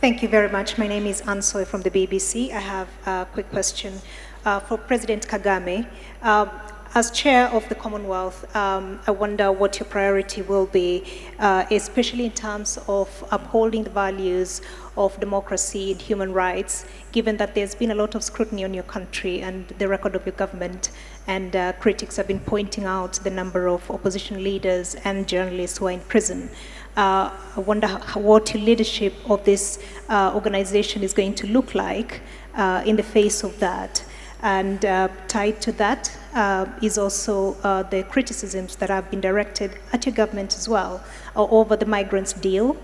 Thank you very much. My name is Ansoy from the BBC. I have a quick question for President Kagame. As chair of the Commonwealth, I wonder what your priority will be, especially in terms of upholding the values of democracy and human rights, given that there's been a lot of scrutiny on your country and the record of your government, and critics have been pointing out the number of opposition leaders and journalists who are in prison. I wonder what your leadership of this organization is going to look like in the face of that. And tied to that is also the criticisms that have been directed at your government as well over the migrants deal.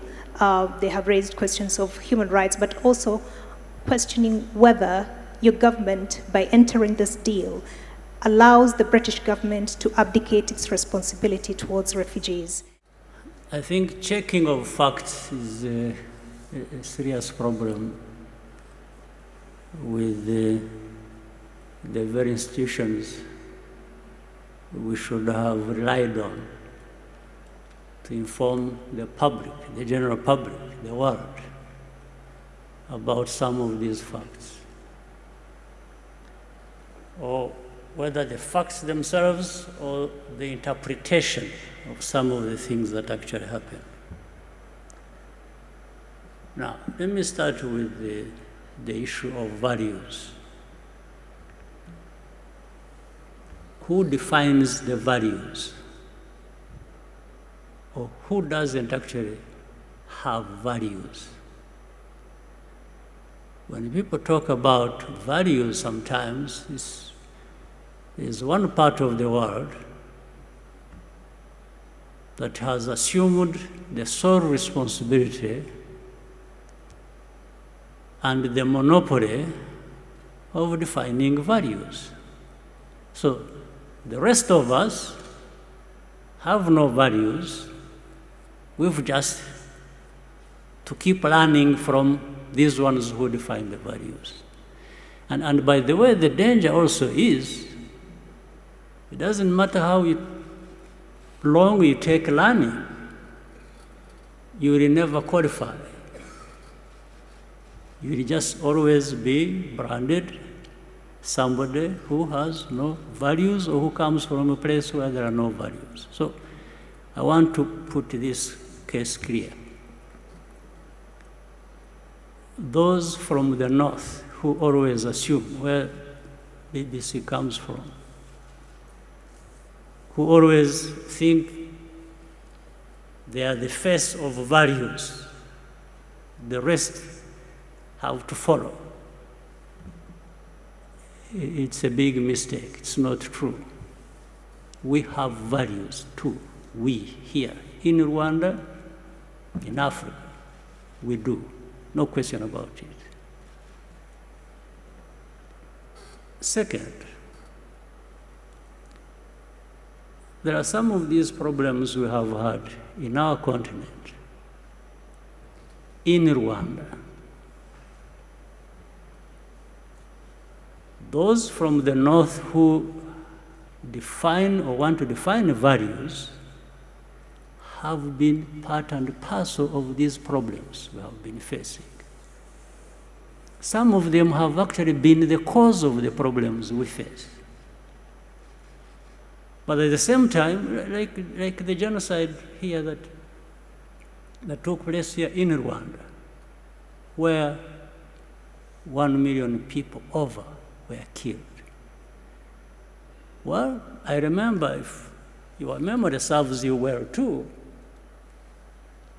They have raised questions of human rights, but also questioning whether your government, by entering this deal, allows the British government to abdicate its responsibility towards refugees. I think checking of facts is a serious problem with the very institutions we should have relied on to inform the public, the general public, the world, about some of these facts. Or whether the facts themselves or the interpretation of some of the things that actually happen. Now, let me start with the issue of values. Who defines the values? Or who doesn't actually have values? When people talk about values sometimes, there's one part of the world that has assumed the sole responsibility and the monopoly of defining values. So the rest of us have no values. We've just to keep learning from these ones who define the values. And by the way, the danger also is, it doesn't matter how long you take learning, you will never qualify. You will just always be branded somebody who has no values or who comes from a place where there are no values. So I want to put this case clear. Those from the north who always assume where BBC comes from, who always think they are the face of values, the rest have to follow. It's a big mistake. It's not true. We have values too. We here in Rwanda, in Africa, we do. No question about it. Second, there are some of these problems we have had in our continent, in Rwanda. Those from the north who define or want to define values have been part and parcel of these problems we have been facing. Some of them have actually been the cause of the problems we face. But at the same time, like the genocide here that took place here in Rwanda, where 1 million people over were killed. Well, I remember, if your memory serves you well too,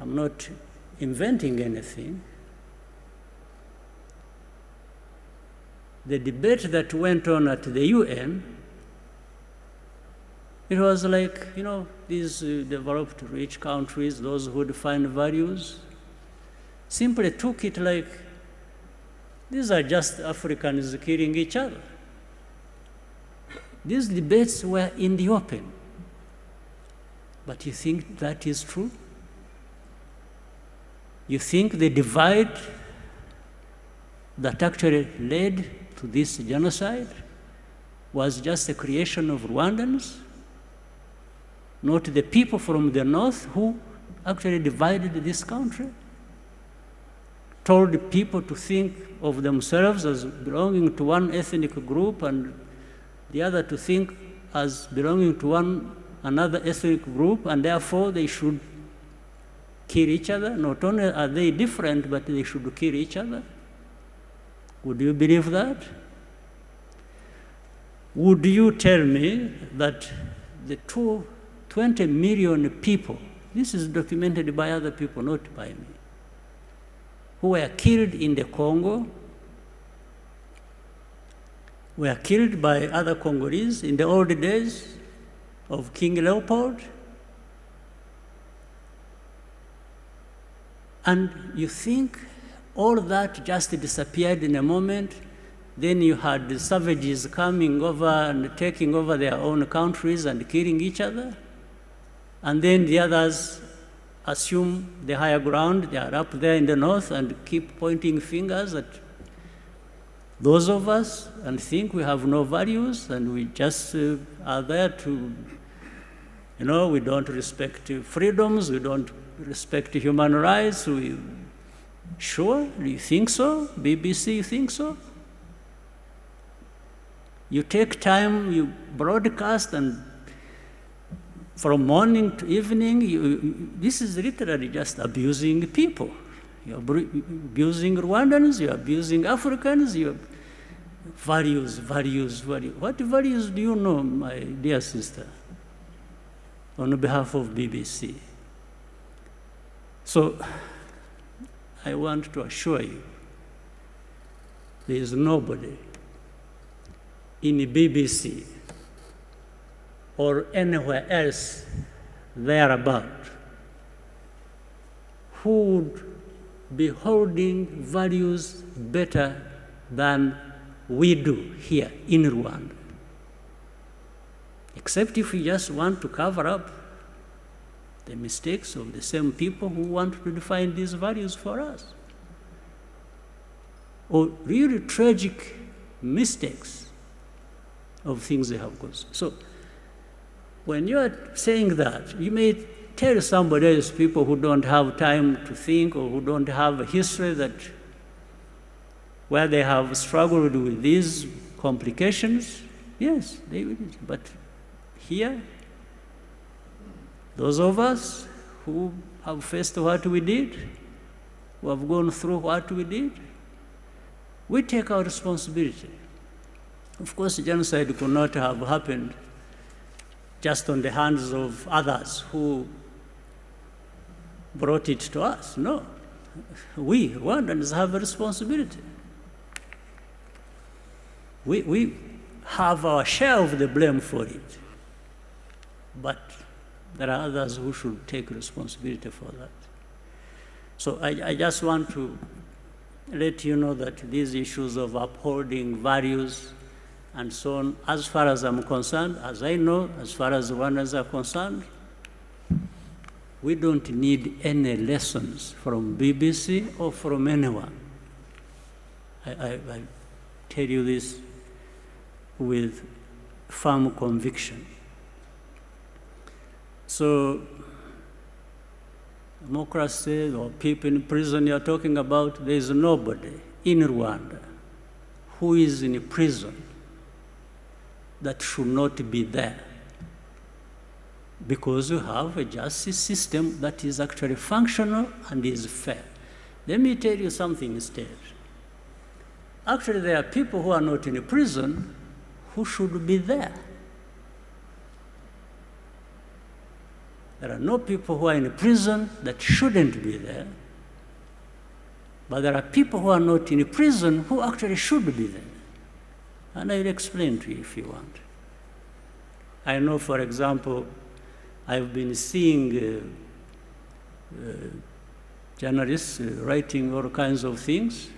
I'm not inventing anything. The debate that went on at the UN, it was like, these developed rich countries, those who define values, simply took it like, these are just Africans killing each other. These debates were in the open. But you think that is true? You think the divide that actually led to this genocide was just a creation of Rwandans, not the people from the north who actually divided this country? told people to think of themselves as belonging to one ethnic group and the other to think as belonging to another ethnic group, and therefore they should kill each other. Not only are they different, but they should kill each other. Would you believe that? Would you tell me that the 20 million people, this is documented by other people, not by me, who were killed in the Congo, were killed by other Congolese in the old days of King Leopold? And you think all that just disappeared in a moment? Then you had the savages coming over and taking over their own countries and killing each other. And then the others assume the higher ground. They are up there in the north and keep pointing fingers at those of us and think we have no values and we just are there to, we don't respect freedoms, we don't respect human rights. Sure, do you think so? BBC, you think so? You take time, you broadcast, and from morning to evening, this is literally just abusing people. You're abusing Rwandans, you're abusing Africans, you're values. What values do you know, my dear sister, on behalf of BBC? So, I want to assure you, there is nobody in the BBC or anywhere else thereabout who would be holding values better than we do here in Rwanda. Except if we just want to cover up the mistakes of the same people who want to define these values for us. Or really tragic mistakes of things they have caused. So, when you are saying that, you may tell somebody else, people who don't have time to think or who don't have a history where they have struggled with these complications, yes, they will. But here, those of us who have faced what we did, who have gone through what we did, we take our responsibility. Of course, genocide could not have happened just on the hands of others who brought it to us. No. We, Rwandans, have a responsibility. We have our share of the blame for it. But there are others who should take responsibility for that. So I just want to let you know that these issues of upholding values and so on, as far as I'm concerned, as I know, as far as Rwandans are concerned, we don't need any lessons from BBC or from anyone. I tell you this with firm conviction. So, democracy or people in prison you're talking about, there is nobody in Rwanda who is in prison that should not be there, because you have a justice system that is actually functional and is fair. Let me tell you something instead. Actually, there are people who are not in prison who should be there. There are no people who are in prison that shouldn't be there, but there are people who are not in prison who actually should be there. And I'll explain to you if you want. I know, for example, I've been seeing journalists writing all kinds of things.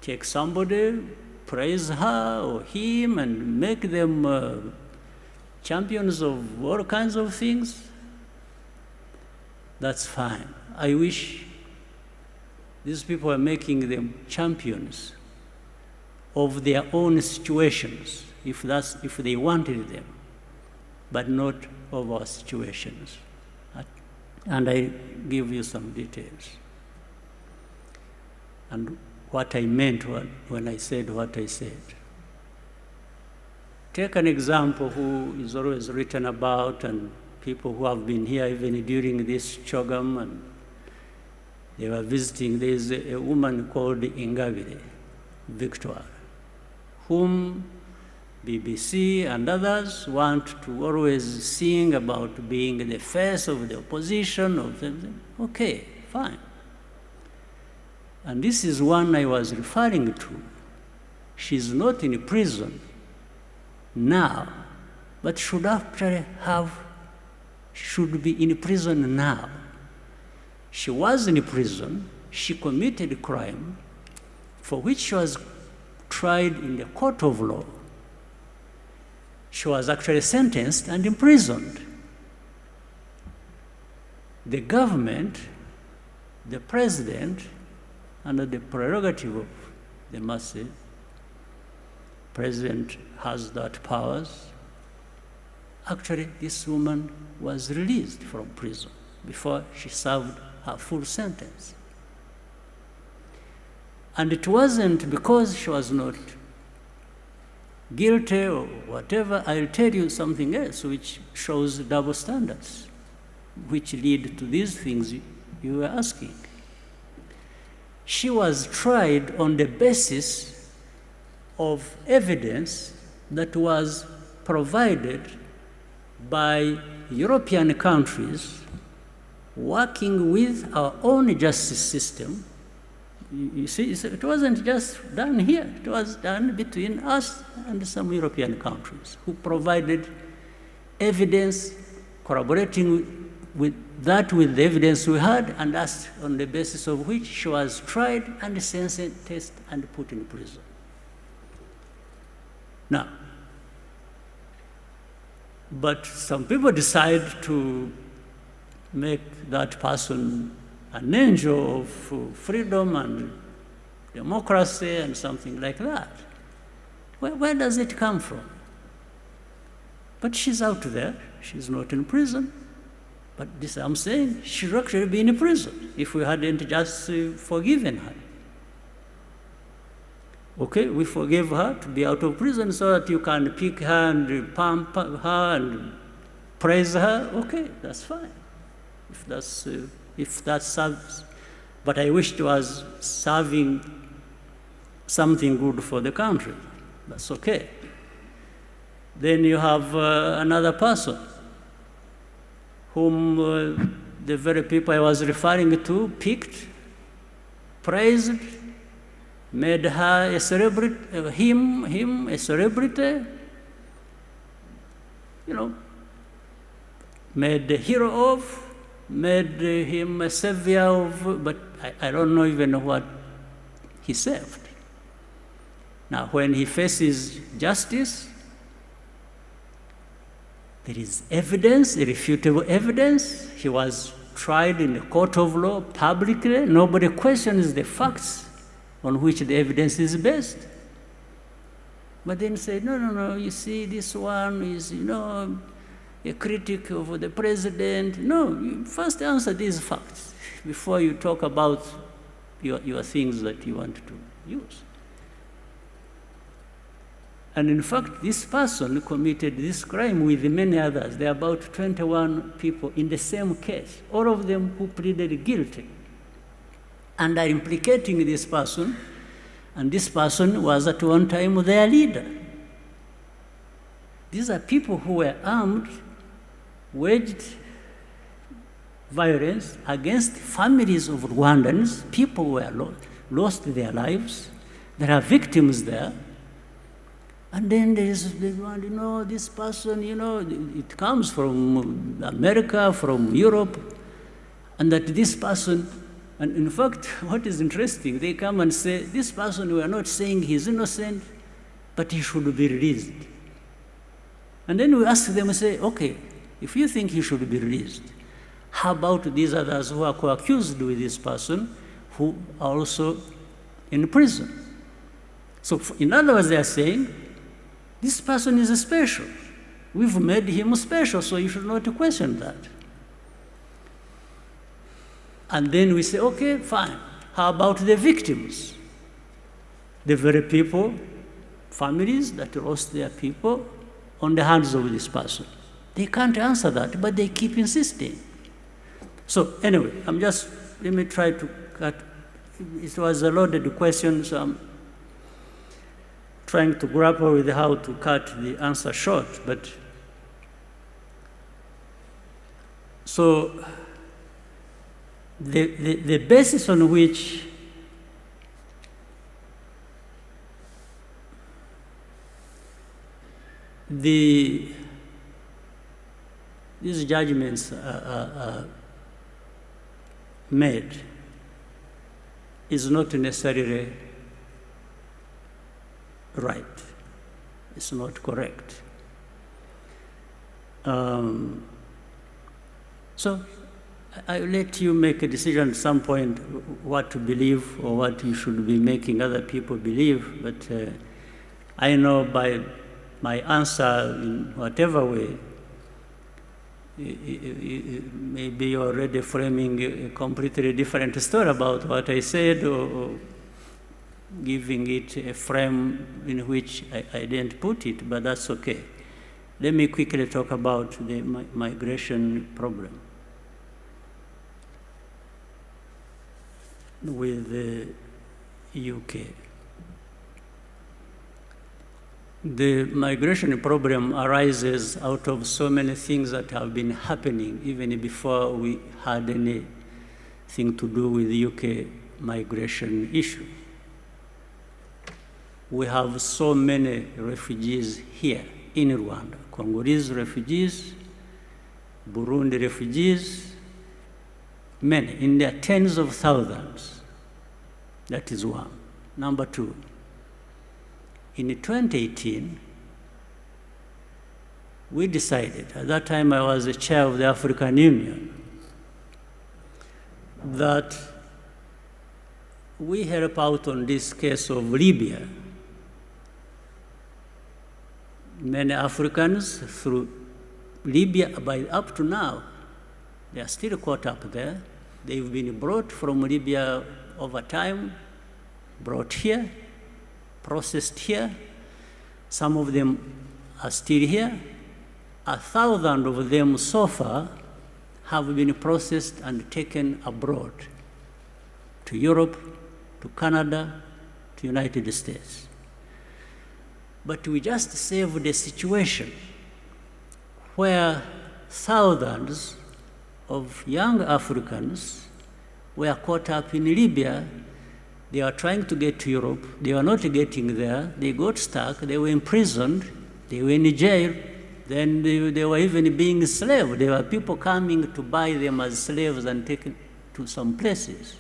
Take somebody, praise her or him, and make them champions of all kinds of things. That's fine. I wish these people are making them champions of their own situations, if they wanted them, but not of our situations. And I give you some details. and what I meant when I said what I said. Take an example who is always written about, and people who have been here even during this Chogam, and they were visiting. There is a woman called Ingabire Victoire, whom BBC and others want to always sing about being the face of the opposition. Okay, fine. And this is one I was referring to. She's not in prison now, but should be in prison now. She was in prison, she committed a crime for which she was tried in the court of law. She was actually sentenced and imprisoned. The government, the president, under the prerogative of the masses, president has that powers. Actually, this woman was released from prison before she served her full sentence. And it wasn't because she was not guilty or whatever. I'll tell you something else which shows double standards, which lead to these things you were asking. She was tried on the basis of evidence that was provided by European countries working with our own justice system. You see, it wasn't just done here. It was done between us and some European countries who provided evidence, corroborating with the evidence we had, and that's on the basis of which she was tried and sentenced and put in prison. Now, but some people decide to make that person an angel of freedom and democracy and something like that. Where does it come from? But she's out there. She's not in prison. But this I'm saying, she should actually be in prison if we hadn't just forgiven her. Okay, we forgive her to be out of prison so that you can pick her and pump her and praise her. Okay, that's fine. If that serves, but I wish it was serving something good for the country. That's okay. Then you have another person whom the very people I was referring to picked, praised, made her a celebrity, him a celebrity, made a hero of, made him a savior of, but I don't know even what he saved. Now, when he faces justice, there is evidence, irrefutable evidence. He was tried in the court of law publicly. Nobody questions the facts on which the evidence is based. But then say, no, you see, this one is, a critic of the president. No, you first answer these facts before you talk about your things that you want to use. And in fact, this person committed this crime with many others. There are about 21 people in the same case, all of them who pleaded guilty and are implicating this person, and this person was at one time their leader. These are people who were armed, waged violence against families of Rwandans. People were lost their lives. There are victims there. And then there is the one, this person, it comes from America, from Europe, and that this person, and in fact, what is interesting, they come and say, this person, we are not saying he's innocent, but he should be released. And then we ask them and say, okay, if you think he should be released, how about these others who are co-accused with this person who are also in prison? So in other words, they are saying, this person is special. We've made him special, so you should not question that. And then we say, okay, fine. how about the victims? The very people, families that lost their people on the hands of this person. They can't answer that, but they keep insisting. So anyway, let me try to cut. It was a loaded question, so I'm trying to grapple with how to cut the answer short. But so the basis on which these judgments are made is not necessarily right. It's not correct. So I'll let you make a decision at some point what to believe or what you should be making other people believe, but I know by my answer in whatever way, maybe you're already framing a completely different story about what I said, or giving it a frame in which I didn't put it, but that's okay. Let me quickly talk about the migration problem with the UK. The migration problem arises out of so many things that have been happening even before we had anything to do with the UK migration issue. We have so many refugees here in Rwanda, Congolese refugees, Burundi refugees, many, in their tens of thousands. That is one. Number two, in 2018, we decided, at that time I was the chair of the African Union, that we help out on this case of Libya. Many Africans through Libya, up to now, they are still caught up there. They've been brought from Libya over time, brought here, processed here. Some of them are still here. 1,000 of them so far have been processed and taken abroad to Europe, to Canada, to United States. But we just saved a situation where thousands of young Africans were caught up in Libya. They were trying to get to Europe. They were not getting there. They got stuck. They were imprisoned. They were in jail. Then they were even being enslaved. There were people coming to buy them as slaves and taken to some places.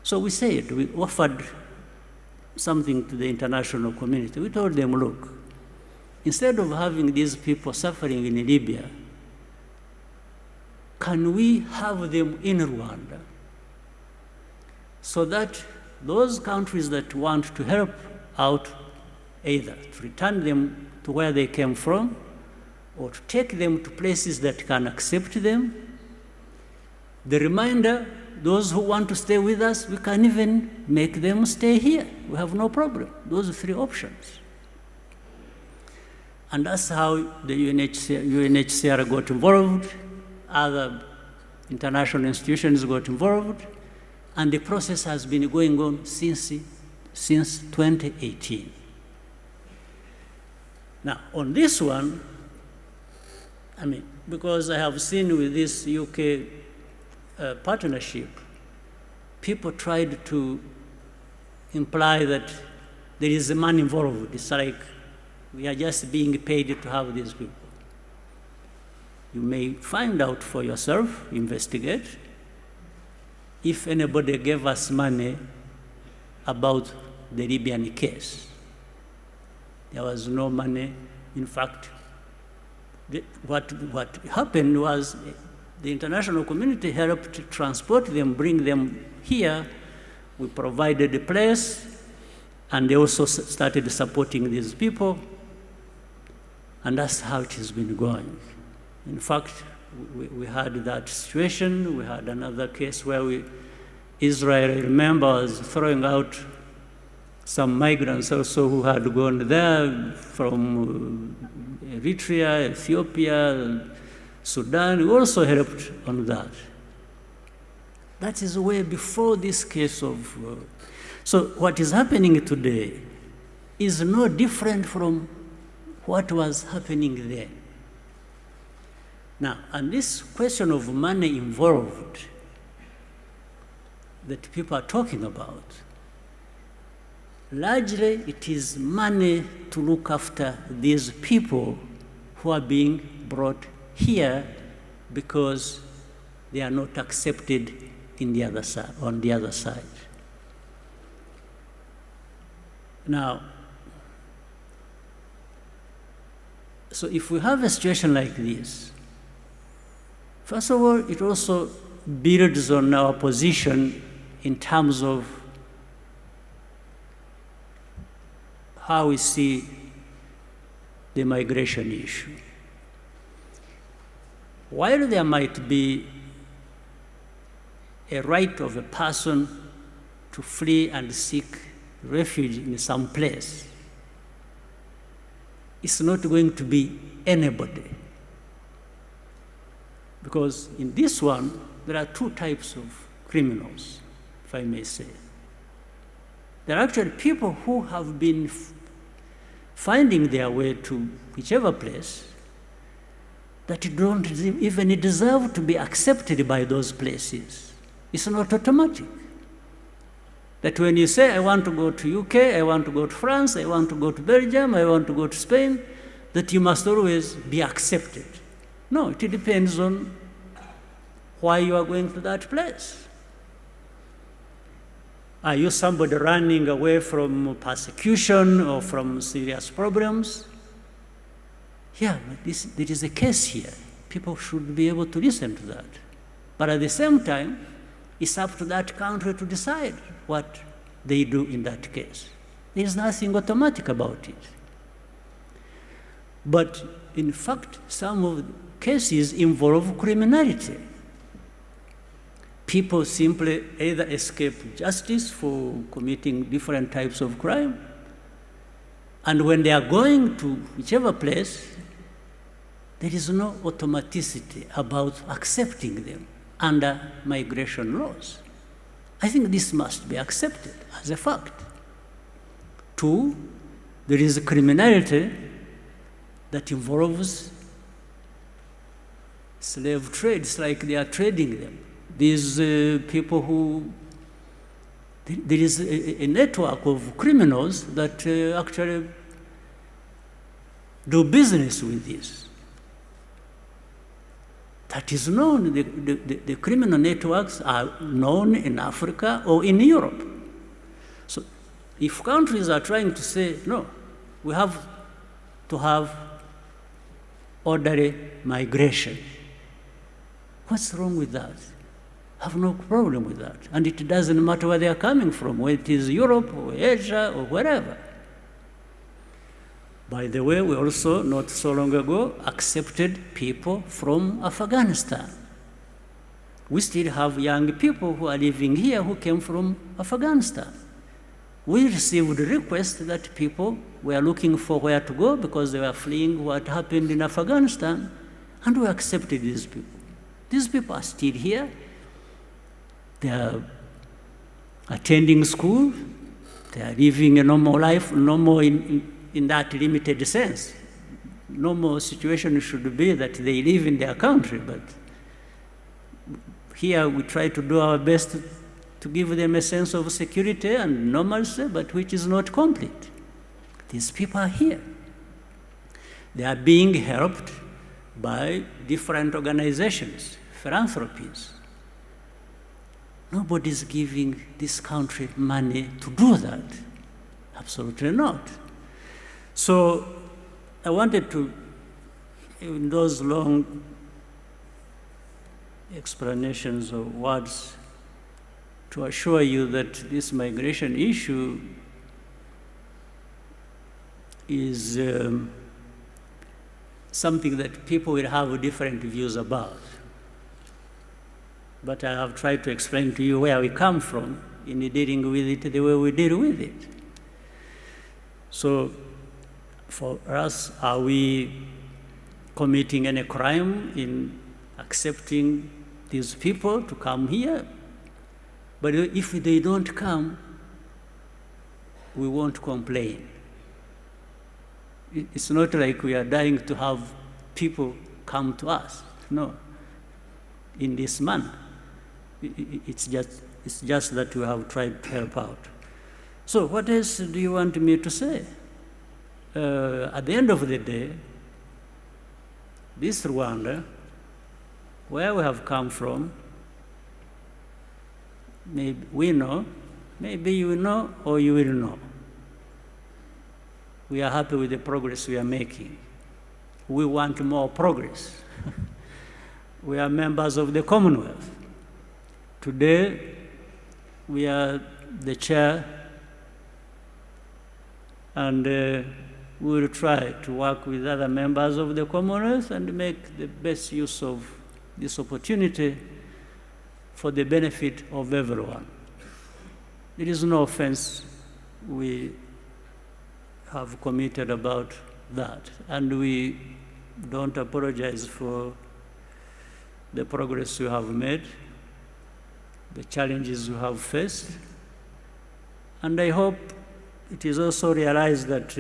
So we said, we offered something to the international community. We told them, look, instead of having these people suffering in Libya, can we have them in Rwanda so that those countries that want to help out, either to return them to where they came from or to take them to places that can accept them, the remainder, those who want to stay with us, we can even make them stay here. We have no problem. Those are three options. And that's how the UNHCR got involved, other international institutions got involved, and the process has been going on since 2018. Now, on this one, because I have seen with this UK partnership, people tried to imply that there is money involved. It's like we are just being paid to have these people. You may find out for yourself, investigate, if anybody gave us money about the Libyan case. There was no money. In fact, what happened was the international community helped transport them, bring them here. We provided a place, and they also started supporting these people. And that's how it has been going. In fact, we had that situation. We had another case where we Israel, I remember, was throwing out some migrants also who had gone there from Eritrea, Ethiopia, Sudan. We also helped on that. That is way before this case of... so what is happening today is no different from what was happening then. Now, and this question of money involved that people are talking about, largely it is money to look after these people who are being brought here because they are not accepted in the other side, on the other side. Now, so if we have a situation like this, first of all, it also builds on our position in terms of how we see the migration issue. While there might be a right of a person to flee and seek refuge in some place, it's not going to be anybody. Because in this one, there are two types of criminals, if I may say. There are actually people who have been finding their way to whichever place that don't even deserve to be accepted by those places. It's not automatic. That when you say, I want to go to UK, I want to go to France, I want to go to Belgium, I want to go to Spain, that you must always be accepted. No, it depends on why you are going to that place. Are you somebody running away from persecution or from serious problems? Yeah, but there is a case here. People should be able to listen to that. But at the same time, it's up to that country to decide what they do in that case. There is nothing automatic about it. But in fact, some of the cases involve criminality. People simply either escape justice for committing different types of crime, and when they are going to whichever place, there is no automaticity about accepting them under migration laws. I think this must be accepted as a fact. Two, there is a criminality that involves slave trade. It's like they are trading them. These people who, there is a network of criminals that actually do business with this. That is known. The criminal networks are known in Africa or in Europe. So if countries are trying to say, no, we have to have orderly migration, what's wrong with that? I have no problem with that. And it doesn't matter where they are coming from, whether it is Europe or Asia or wherever. By the way, we also, not so long ago, accepted people from Afghanistan. We still have young people who are living here who came from Afghanistan. We received requests that people were looking for where to go because they were fleeing what happened in Afghanistan, and we accepted these people. These people are still here. They are attending school. They are living a normal life, normal in that limited sense. Normal situation should be that they live in their country, but here we try to do our best to give them a sense of security and normalcy, but which is not complete. These people are here. They are being helped by different organizations, philanthropies. Nobody's giving this country money to do that. Absolutely not. So I wanted to, in those long explanations of words, to assure you that this migration issue is something that people will have different views about. But I have tried to explain to you where we come from in dealing with it the way we deal with it. So for us, are we committing any crime in accepting these people to come here? But if they don't come, we won't complain. It's not like we are dying to have people come to us. No, in this manner. It's just that we have tried to help out. So what else do you want me to say? At the end of the day, this Rwanda, where we have come from, maybe we know, maybe you know, or you will know. We are happy with the progress we are making. We want more progress. We are members of the Commonwealth. Today, we are the chair, and we will try to work with other members of the Commonwealth and make the best use of this opportunity for the benefit of everyone. There is no offense we have committed about that, and we don't apologize for the progress we have made, the challenges we have faced, and I hope it is also realized that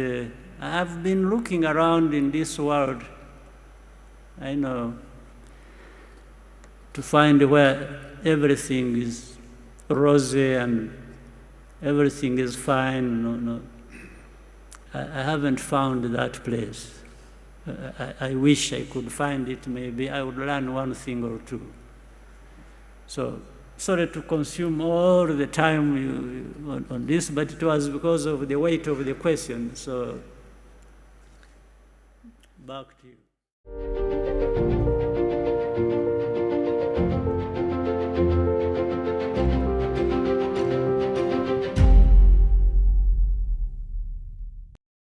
I have been looking around in this world, I know, to find where everything is rosy and everything is fine. No. I haven't found that place. I wish I could find it. Maybe I would learn one thing or two. So, sorry to consume all the time on this, but it was because of the weight of the question. So, back to you.